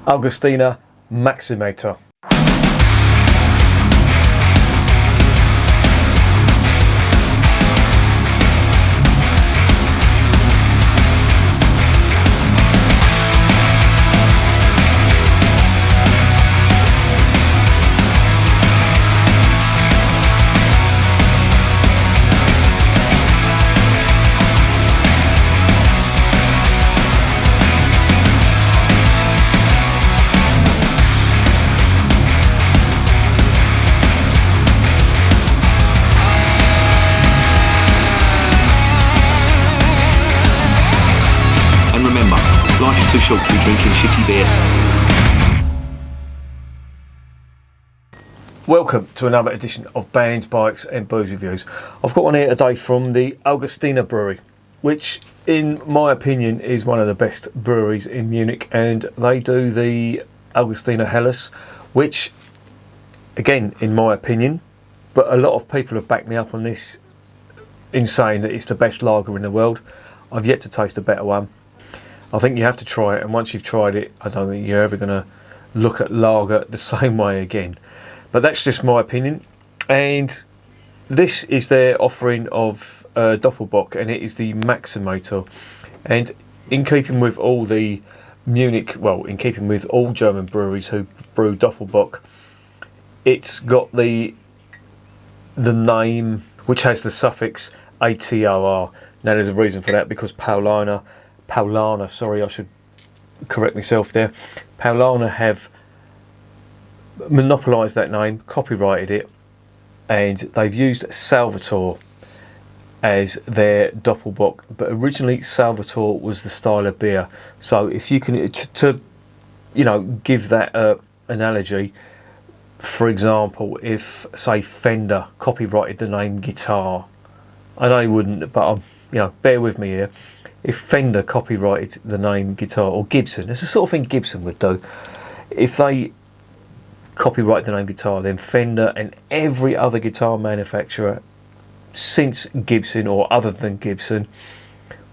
Augustiner Maximator. Life is too short to be drinking shitty beer. Welcome to another edition of Bands, Bikes and Booze Reviews. I've got one here today from the Augustiner Brewery, which in my opinion is one of the best breweries in Munich, and they do the Augustiner Helles, which again in my opinion, but a lot of people have backed me up on this in saying that it's the best lager in the world. I've yet to taste a better one. I think you have to try it, and once you've tried it, I don't think you're ever going to look at lager the same way again. But that's just my opinion. And this is their offering of Dopplebock, and it is the Maximator. And in keeping with all the Munich, well, in keeping with all German breweries who brew Dopplebock, it's got the name which has the suffix ATOR. Now there's a reason for that, because Paulaner, sorry, I should correct myself there. Paulaner have monopolised that name, copyrighted it, and they've used Salvatore as their Doppelbock. But originally Salvatore was the style of beer. So if you can, to give that analogy, for example, if say Fender copyrighted the name guitar, I know you wouldn't, but bear with me here. If Fender copyrighted the name guitar, or Gibson, it's the sort of thing Gibson would do. If they copyright the name guitar, then Fender and every other guitar manufacturer since Gibson or other than Gibson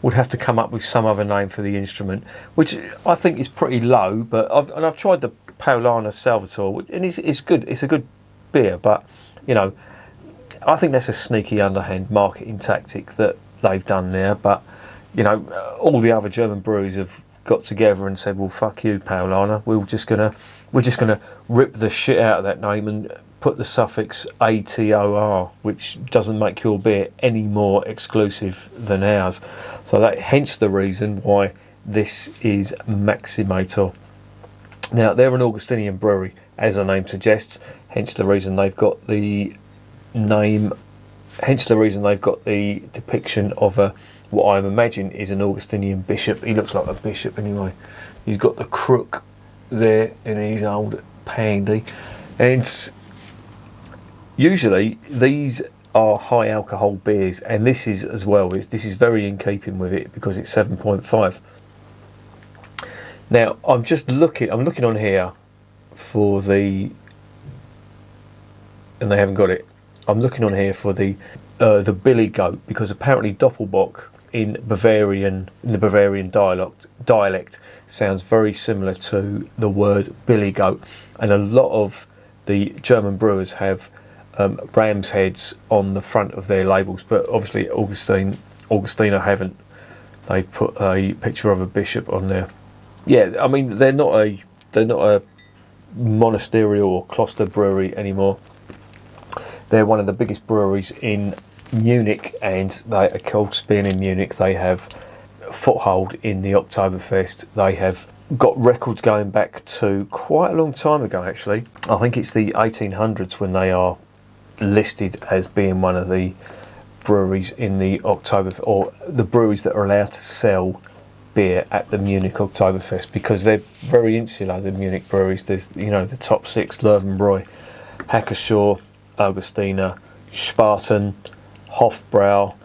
would have to come up with some other name for the instrument, which I think is pretty low. But I've tried the Paulaner Salvatore, and it's good. It's a good beer, but I think that's a sneaky underhand marketing tactic that they've done there. But all the other German breweries have got together and said, well, fuck you, Paulaner. We're just gonna rip the shit out of that name and put the suffix ATOR, which doesn't make your beer any more exclusive than ours. So that hence the reason why this is Maximator. Now they're an Augustinian brewery, as the name suggests, hence the reason they've got the name, hence the reason they've got the depiction of what I imagine is an Augustinian bishop. He looks like a bishop anyway. He's got the crook there in his old pandy. And usually these are high alcohol beers, and this is as well. This is very in keeping with it because it's 7.5. Now I'm looking on here for the, and they haven't got it. I'm looking on here for the billy goat, because apparently Doppelbock in the Bavarian dialect sounds very similar to the word billy goat, and a lot of the German brewers have ram's heads on the front of their labels, but obviously Augustiner haven't. They've put a picture of a bishop on there. Yeah, I mean they're not a monasterial or cloister brewery anymore. They're one of the biggest breweries in Munich, and they, of course, being in Munich, they have foothold in the Oktoberfest. They have got records going back to quite a long time ago, actually. I think it's the 1800s when they are listed as being one of the breweries in the Oktoberfest, or the breweries that are allowed to sell beer at the Munich Oktoberfest, because they're very insular, the Munich breweries. There's, the top six: Löwenbräu, Hacker-Pschorr, Augustiner, Spaten, Hofbrau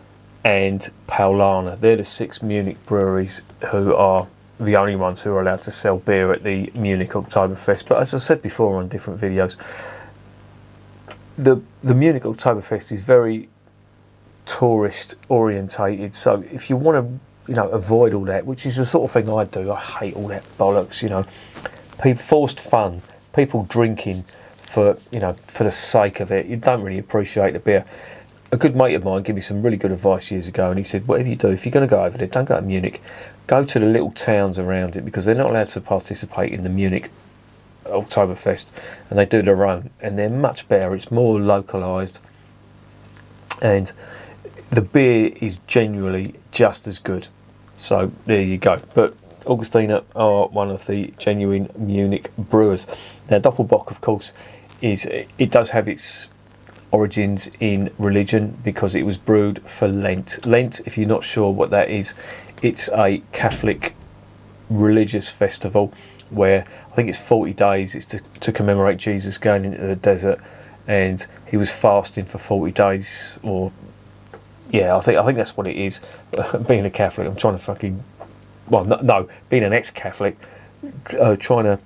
and Paulaner. They're the six Munich breweries who are the only ones who are allowed to sell beer at the Munich Oktoberfest. But as I said before on different videos, the Munich Oktoberfest is very tourist orientated. So if you want to avoid all that, which is the sort of thing I do, I hate all that bollocks, people, forced fun, people drinking for, you know, for the sake of it. You don't really appreciate the beer. A good mate of mine gave me some really good advice years ago, and he said, whatever you do, if you're going to go over there, don't go to Munich, go to the little towns around it, because they're not allowed to participate in the Munich Oktoberfest, and they do their own, and they're much better. It's more localised, and the beer is genuinely just as good. So there you go. But Augustiner are one of the genuine Munich brewers. Now Dopplebock, of course, it does have its origins in religion, because it was brewed for Lent. Lent, if you're not sure what that is, it's a Catholic religious festival where I think it's 40 days. It's to commemorate Jesus going into the desert, and he was fasting for 40 days, or yeah, I think that's what it is. Being a Catholic, I'm trying to fucking, well, no, being an ex-Catholic, trying to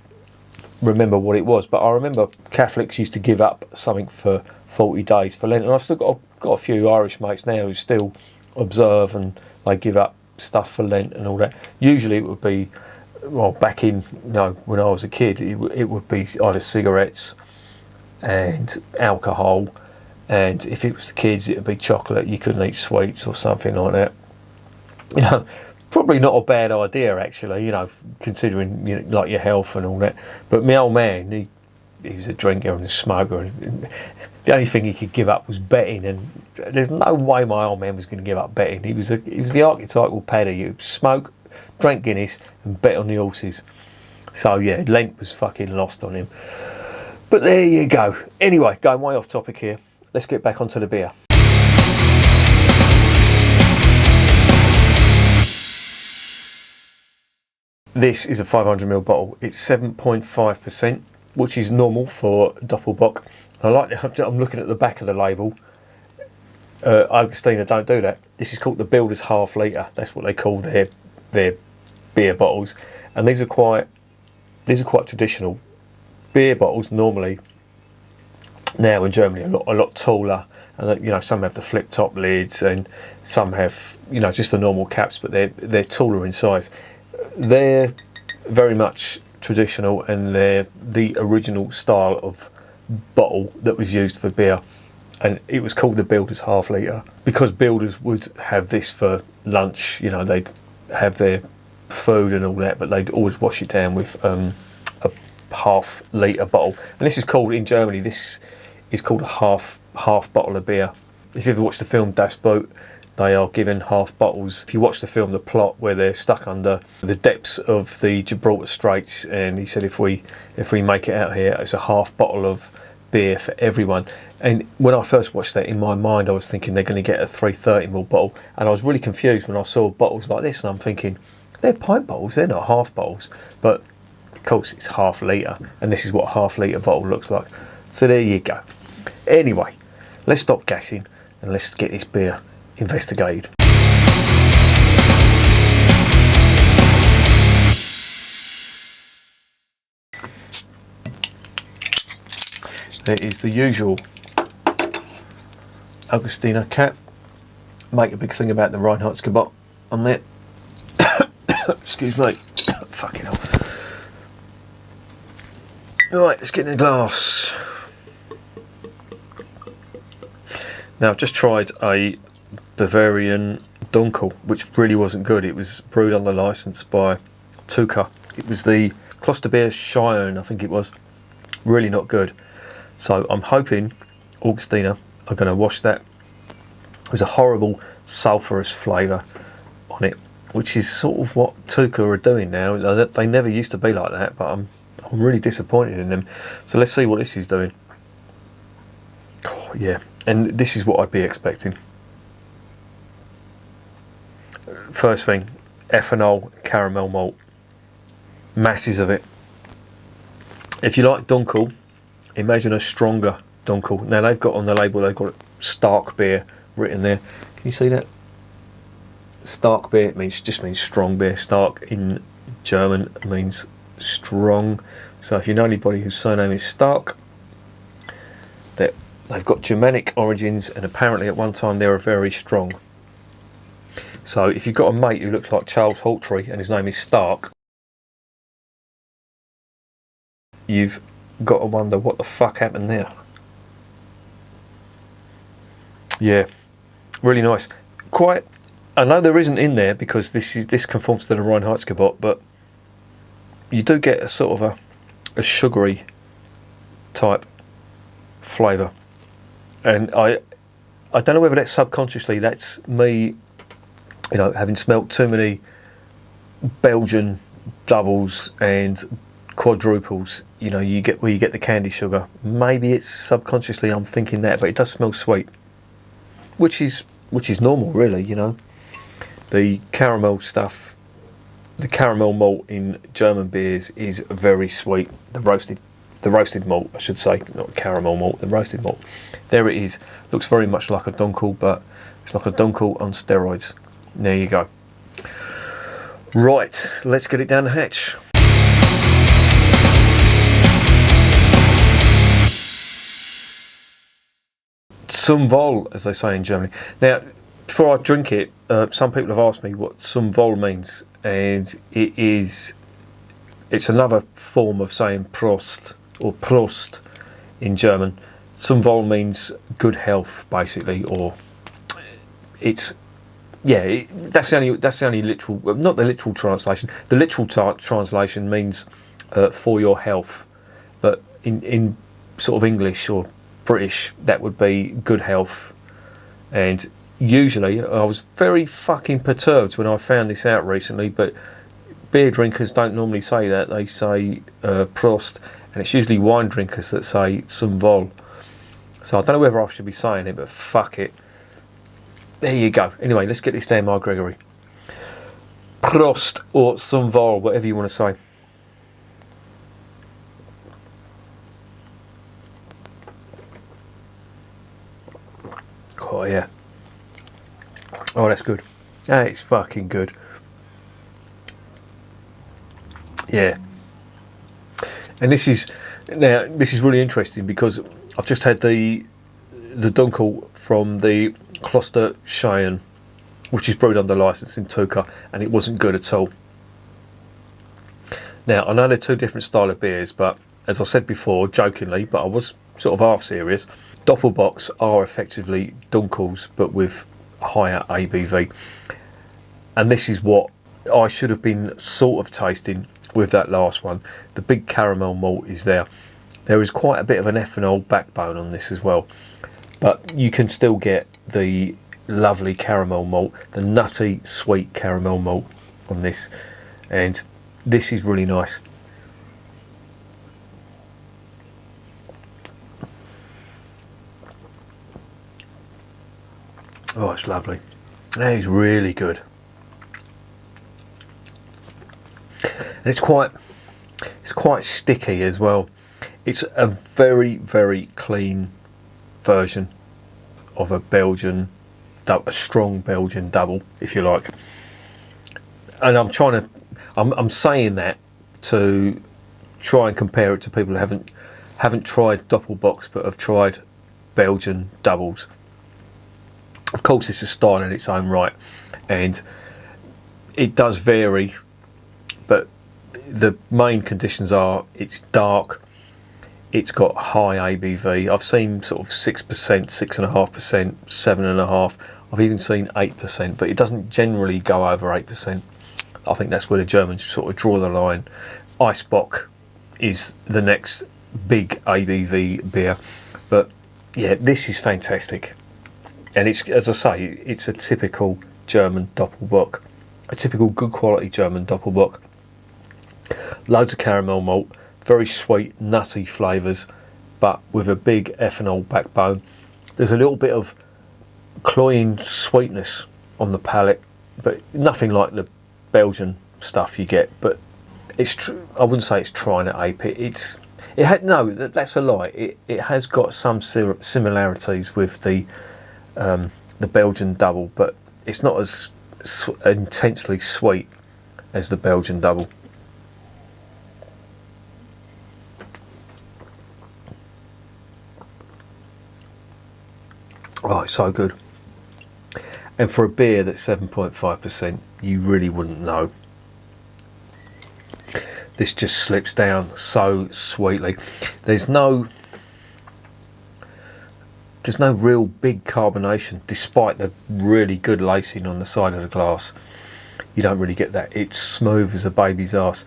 remember what it was. But I remember Catholics used to give up something for 40 days for Lent, and I've still got a few Irish mates now who still observe, and they give up stuff for Lent and all that. Usually it would be, well, back in, you know, when I was a kid, it would be either cigarettes and alcohol, and if it was the kids, it would be chocolate. You couldn't eat sweets or something like that. You know, probably not a bad idea actually, you know, considering, you know, like your health and all that. But my old man, he was a drinker and a smoker, and the only thing he could give up was betting, and there's no way my old man was going to give up betting. He was the archetypal paddy. You smoke, drank Guinness, and bet on the horses. So yeah, Lent was fucking lost on him. But there you go. Anyway, going way off topic here. Let's get back onto the beer. This is a 500ml bottle. It's 7.5%, which is normal for Dopplebock. I like that. I'm looking at the back of the label. Augustiner don't do that. This is called the Builder's half litre. That's what they call their beer bottles, and these are quite traditional. Beer bottles normally now in Germany a lot taller, and you know, some have the flip top lids, and some have, you know, just the normal caps, but they're taller in size. They're very much traditional, and they're the original style of bottle that was used for beer, and it was called the Builder's half litre because builders would have this for lunch. You know, they'd have their food and all that, but they'd always wash it down with a half litre bottle. And this is called, in Germany, this is called a half bottle of beer. If you ever watched the film Das Boot, they are given half bottles. If you watch the film The Plot, where they're stuck under the depths of the Gibraltar Straits, and he said, if we make it out here, it's a half bottle of beer for everyone. And when I first watched that, in my mind I was thinking they're going to get a 330ml bottle, and I was really confused when I saw bottles like this, and I'm thinking, they're pint bottles, they're not half bottles. But of course it's half litre, and this is what a half litre bottle looks like. So there you go. Anyway, let's stop gassing and let's get this beer investigated. There is the usual Augustiner cap. Make a big thing about the Reinheitsgebot on there. Excuse me. Fucking hell. Right, let's get in the glass. Now, I've just tried a Bavarian Dunkel, which really wasn't good. It was brewed under licence by Tuka. It was the Klosterbier Cheyenne, I think it was. Really not good. So I'm hoping Augustiner are going to wash that. There's a horrible sulphurous flavour on it, which is sort of what Tuka are doing now. They never used to be like that, but I'm really disappointed in them. So let's see what this is doing. Oh, yeah, and this is what I'd be expecting. First thing, ethanol, caramel malt, masses of it. If you like Dunkel, imagine a stronger Dunkel. Now they've got on the label, they've got Stark beer written there. Can you see that? Stark beer just means strong beer. Stark in German means strong. So if you know anybody whose surname is Stark, they've got Germanic origins, and apparently at one time they were very strong. So if you've got a mate who looks like Charles Hawtrey and his name is Stark, you've got to wonder what the fuck happened there. Yeah, really nice. Quite. I know there isn't in there because this conforms to the Reinheitsgebot, but you do get a sort of a sugary type flavour, and I don't know whether that's subconsciously. That's me, having smelt too many Belgian doubles and quadruples. You get where you get the candy sugar. Maybe it's subconsciously I'm thinking that, but it does smell sweet, which is normal, really. The caramel stuff, the caramel malt in German beers is very sweet. The roasted malt, I should say, not caramel malt, the roasted malt. There it is. Looks very much like a dunkel, but it's like a dunkel on steroids. There you go. Right, let's get it down the hatch. Zum Wohl, as they say in Germany. Now, before I drink it, some people have asked me what Zum Wohl means, and it's another form of saying Prost or Prost in German. Zum Wohl means good health, basically, or that's the only literal, not the literal translation. The literal translation means for your health, but in sort of English or British, that would be good health. And usually, I was very fucking perturbed when I found this out recently, but beer drinkers don't normally say that. They say Prost, and it's usually wine drinkers that say Zum Wohl. So I don't know whether I should be saying it, but fuck it. There you go. Anyway, let's get this down, my Gregory. Prost or Zum Wohl, whatever you want to say. Oh yeah. Oh, that's good. It's fucking good. Yeah. And this is really interesting because I've just had the Dunkel from the Kloster Cheyenne, which is brewed under license in Tuca, and it wasn't good at all. Now, I know they're two different style of beers, but as I said before, jokingly, but I was sort of half serious, Doppelbocks are effectively Dunkels, but with higher ABV. And this is what I should have been sort of tasting with that last one. The big caramel malt is there. There is quite a bit of an ethanol backbone on this as well, but you can still get the lovely caramel malt, the nutty sweet caramel malt on this, and this is really nice. Oh, it's lovely. That is really good. And it's quite sticky as well. It's a very, very clean version of a strong Belgian double, if you like. And I'm saying that to try and compare it to people who haven't tried Doppelbocks but have tried Belgian doubles. Of course, it's a style in its own right, and it does vary, but the main conditions are it's dark, it's got high ABV. I've seen sort of 6%, 6.5%, 7.5%. I've even seen 8%, but it doesn't generally go over 8%. I think that's where the Germans sort of draw the line. Eisbock is the next big ABV beer, but yeah, this is fantastic. And it's, as I say, it's a typical German Doppelbock, a typical good quality German Doppelbock. Loads of caramel malt, very sweet, nutty flavours, but with a big ethanol backbone. There's a little bit of cloying sweetness on the palate, but nothing like the Belgian stuff you get. But it's I wouldn't say it's trying to ape it. That's a lie. It has got some similarities with the Belgian double, but it's not as intensely sweet as the Belgian double. Oh, it's so good. And for a beer that's 7.5%, you really wouldn't know. this just slips down so sweetly. There's no real big carbonation, despite the really good lacing on the side of the glass. You don't really get that. It's smooth as a baby's arse.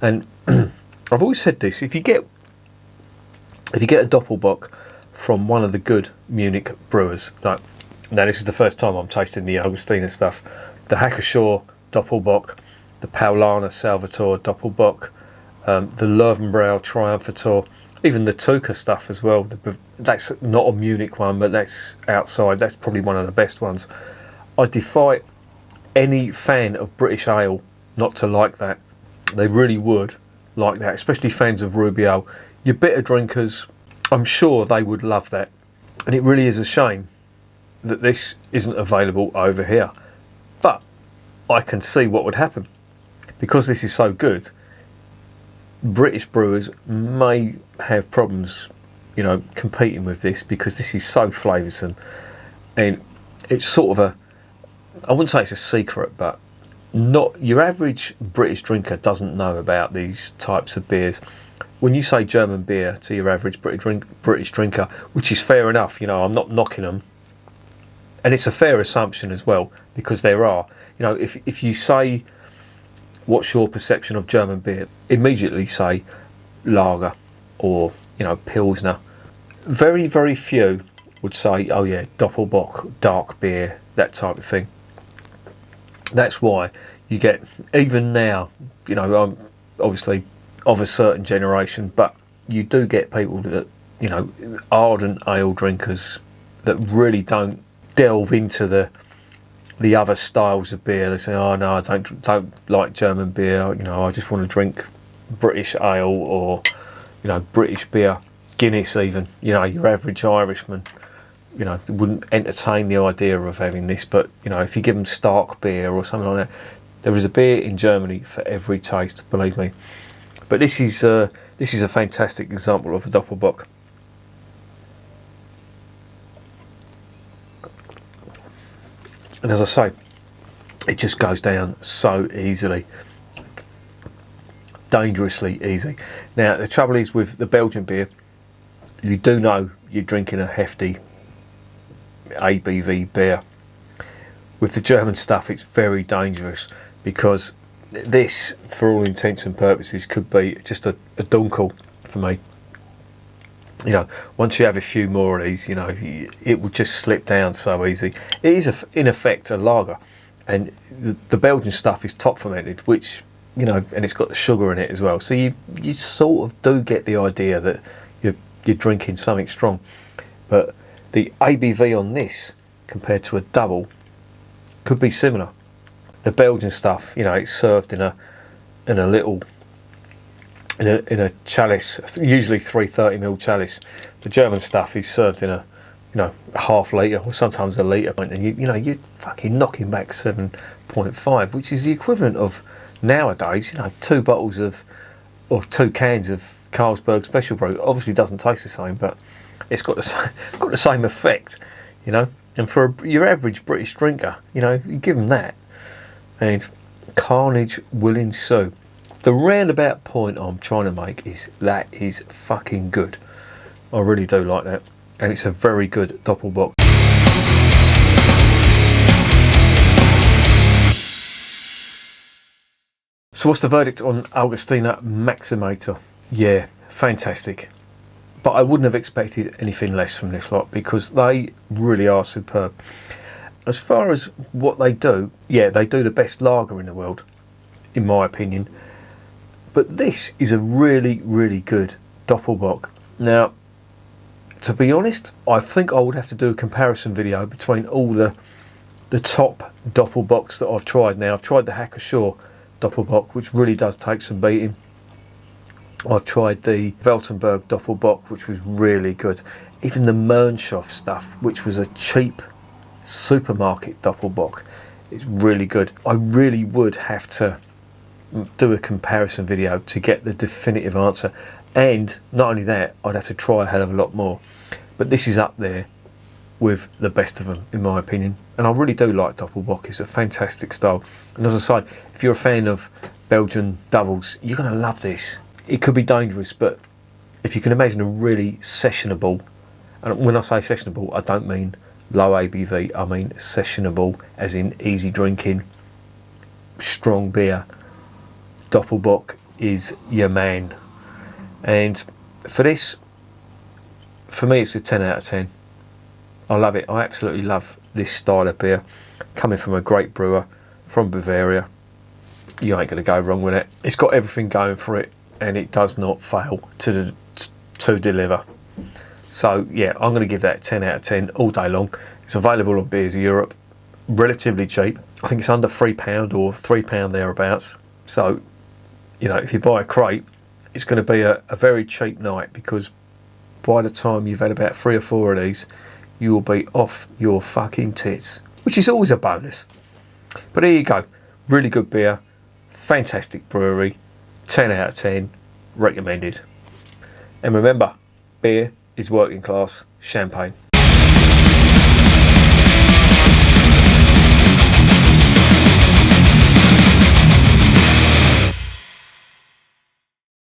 And I've always said this: if you get a Doppelbock from one of the good Munich brewers, now this is the first time I'm tasting the Augustiner stuff, the Hacker-Shaw Doppelbock, the Paulaner Salvatore Doppelbock, the Löwenbräu Triumphator, even the Tuca stuff as well. That's not a Munich one, but that's outside. That's probably one of the best ones. I defy any fan of British ale not to like that. They really would like that, especially fans of Ruby ale. Your bitter drinkers, I'm sure they would love that. And it really is a shame that this isn't available over here. But I can see what would happen. Because this is so good, British brewers may have problems, you know, competing with this, because this is so flavoursome. And it's sort of a, I wouldn't say it's a secret, but not your average British drinker doesn't know about these types of beers. When you say German beer to your average British drinker, which is fair enough, you know, I'm not knocking them, and it's a fair assumption as well, because there are, you know, if you say what's your perception of German beer, immediately say lager or, you know, Pilsner. Very, very few would say, oh yeah, Doppelbock, dark beer, that type of thing. That's why you get, even now, you know, I'm obviously of a certain generation, but you do get people that, you know, ardent ale drinkers that really don't delve into the other styles of beer. They say, oh no, I don't like German beer, you know, I just want to drink British ale, or, you know, British beer, Guinness even. You know, your average Irishman, you know, wouldn't entertain the idea of having this. But, you know, if you give them Stark beer or something like that, there is a beer in Germany for every taste, believe me. But this is a fantastic example of a Doppelbock. And as I say, it just goes down so easily, dangerously easy. Now the trouble is with the Belgian beer, you do know you're drinking a hefty ABV beer. With the German stuff, it's very dangerous, because this, for all intents and purposes, could be just a dunkel for me. You know, once you have a few more of these, you know, it will just slip down so easy. It is, in effect, a lager, and the Belgian stuff is top fermented, which, you know, and it's got the sugar in it as well. So you sort of do get the idea that you're drinking something strong. But the ABV on this, compared to a double, could be similar. The Belgian stuff, you know, it's served in a little, in a chalice, usually 330ml chalice. The German stuff is served in a, you know, a half litre or sometimes a litre, and you know, you're fucking knocking back 7.5, which is the equivalent of nowadays, you know, 2 bottles of, or 2 cans of Carlsberg Special Brew. Obviously doesn't taste the same, but it's got the same effect, you know. And for your average British drinker, you know, you give them that, and carnage will ensue. The roundabout point I'm trying to make is that is fucking good. I really do like that, and it's a very good Doppelbock. So what's the verdict on Augustiner Maximator? Yeah, fantastic. But I wouldn't have expected anything less from this lot, because they really are superb. As far as what they do, yeah, they do the best lager in the world, in my opinion. But this is a really, really good Doppelbock. Now, to be honest, I think I would have to do a comparison video between all the top Doppelbocks that I've tried. Now, I've tried the Hacker-Shaw Doppelbock, which really does take some beating. I've tried the Weltenberg Doppelbock, which was really good. Even the Mernshoff stuff, which was a cheap supermarket Doppelbock, it's really good. I really would have to do a comparison video to get the definitive answer, and not only that, I'd have to try a hell of a lot more. But this is up there with the best of them, in my opinion, and I really do like Doppelbock. It's a fantastic style. And as I said, if you're a fan of Belgian doubles, you're going to love this. It could be dangerous, but if you can imagine a really sessionable, and when I say sessionable, I don't mean low ABV, I mean sessionable, as in easy drinking, strong beer, Dopplebock is your man. And for this, for me, it's a 10 out of 10. I love it. I absolutely love this style of beer. Coming from a great brewer from Bavaria, you ain't going to go wrong with it. It's got everything going for it, and it does not fail to deliver. So yeah, I'm going to give that 10 out of 10 all day long. It's available on Beers Europe, relatively cheap. I think it's under £3 or £3 thereabouts. So, you know, if you buy a crate, it's going to be a very cheap night, because by the time you've had about 3 or 4 of these, you will be off your fucking tits, which is always a bonus. But there you go. Really good beer. Fantastic brewery. 10 out of 10. Recommended. And remember, beer is working class champagne.